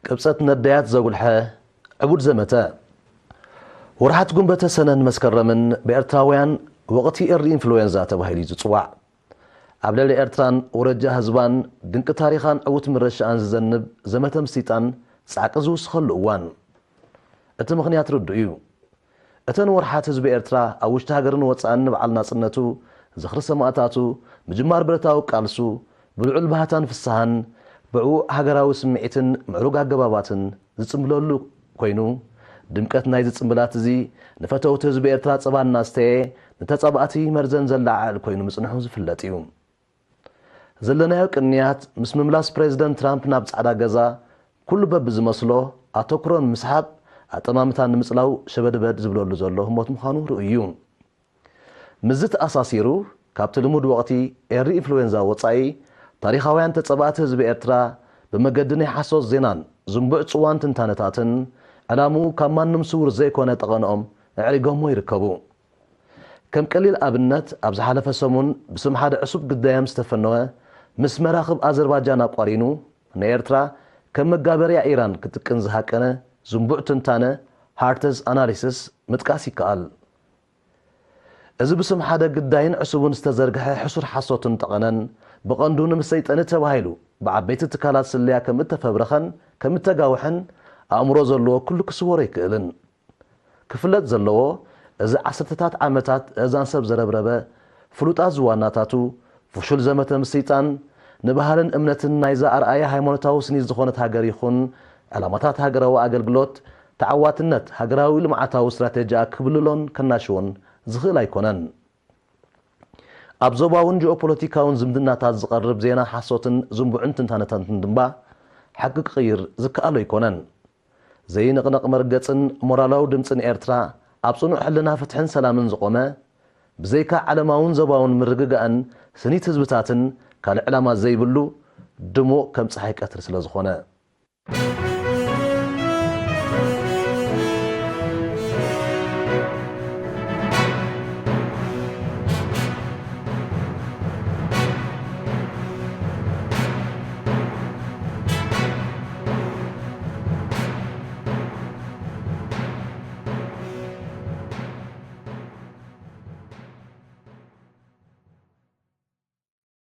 ቅብፀት ነዳያት ዘጉልሐ ዕቡድ ዘመተ ወርሓት ጉንበተ ሰነን መስከረምን በኤርትራውያን ወቕቲ እሪ ኢንፍሉዌንዛ ተባሂሉ ዝጽዋዕ ኣብ ልዕሊ ኤርትራን ወረጃ ህዝባን ድንቂ ታሪኻን ዕዉት ምረሻኣን ዝዘንብ ዘመተ ምስጢጣን ጻዕቂ ዝውስኸሉ እዋን እቲ ምኽንያት ርዱ እዩ እተን ወርሓት ህዝቢ ኤርትራ ኣብ ውሽጢ ሃገርን ወፃእን በዓል ናጽነቱ ዝኽሪ ሰማዕታቱ ምጅማር ብረታዊ ቃልሱ ብልዑል ባህታን ፍስሓን ብዕቡዕ ሃገራዊ ስምዒትን ምዕሩግ ኣገባባትን ዝጽምለሉ ኮይኑ ድምቀት ናይ ዝጽምብላት እዚ ንፈተውቲ ህዝቢ ኤርትራ ጸባን ናስተየ ንተጸባእቲ መርዘን ዘላዓል ኮይኑ ምጽንሑ ዝፍለጥ እዩ ዘለናዮ ቅንያት ምስ ምምላስ ፕሬዚደንት ትራምፕ ናብ ጻዕዳ ገዛ ኩሉ በብ ዝመስሎ ኣተኩሮን ምስሓብ ኣጠማምታን ንምጽላው ሸበድበድ ዝብለሉ ዘሎ ህሞት ምዃኑ ርእዩ ምዝ ተኣሳሲሩ ካብቲ ልሙድ ወቕቲ ኤሪ ኢንፍሉዌንዛ ወፃኢ ታሪኻውያን ተጸባእቲ ህዝቢ ኤርትራ ብመገዲ ናይ ሓሶት ዜናን ዝንቡዕ ጽዋን ትንታነታትን ዕላሙ ካብ ማንም ስውር ዘይኮነ ጠቐንኦም ኣዕሪጎሞ ይርከቡ ከም ቀሊል ኣብነት ኣብ ዝሓለፈ ሰሙን ብስም ሓደ ዕሱብ ግዳያም ዝተፈነወ ምስ መራኽብ ኣዘርባጃን ኣቋሪኑ ንኤርትራ ከም መጋበርያ ኢራን ክትቅን ዝሃቀነ ዝንቡዕ ትንታነ ሃርተስ ኣናሊሲስ ምጥቃስ ይከኣል እዚ ብስም ሓደ ግዳይን ዕሱቡን ዝተዘርግሐ ሕሱር ሓሶትን ጠቐነን ብቐንዱ ንምሰይጠኒ ተባሂሉ ብዓበይቲ ትካላት ስልያ ከም እተፈብረኸን ከም እተጋውሐን ኣእምሮ ዘለዎ ኩሉ ክስወሮ ይክእልን ክፍለጥ ዘለዎ እዚ ዓሰርተታት ዓመታት እዛን ሰብ ዘረብረበ ፍሉጣት ዝዋናታቱ ፍሹል ዘመተ ምስይጣን ንባህልን እምነትን ናይዛ ኣርኣያ ሃይማኖታዊ ስኒት ዝኾነት ሃገር ይኹን ዕላማታት ሃገራዊ ኣገልግሎት ተዓዋትነት ሃገራዊ ልምዓታዊ ስትራቴጂያ ክብልሎን ከናሽዎን ዝኽእል ኣይኮነን ኣብ ዞባውን ጂኦፖለቲካውን ዝምድናታት ዝቐርብ ዜና ሓሶትን ዝንቡዕን ትንታነታትን ድማ ሓቂ ክቕይር ዝከኣሎ ኣይኮነን ዘይንቕነቕ መርገፅን ሞራላዊ ድምፅን ኤርትራ ኣብ ጽኑዕ ሕልና ፍትሕን ሰላምን ዝቆመ ብዘይካ ዓለማውን ዞባውን ምርግጋእን ስኒት ህዝብታትን ካልእ ዕላማ ዘይብሉ ድሙቕ ከም ፀሓይ ቀትሪ ስለ ዝኾነ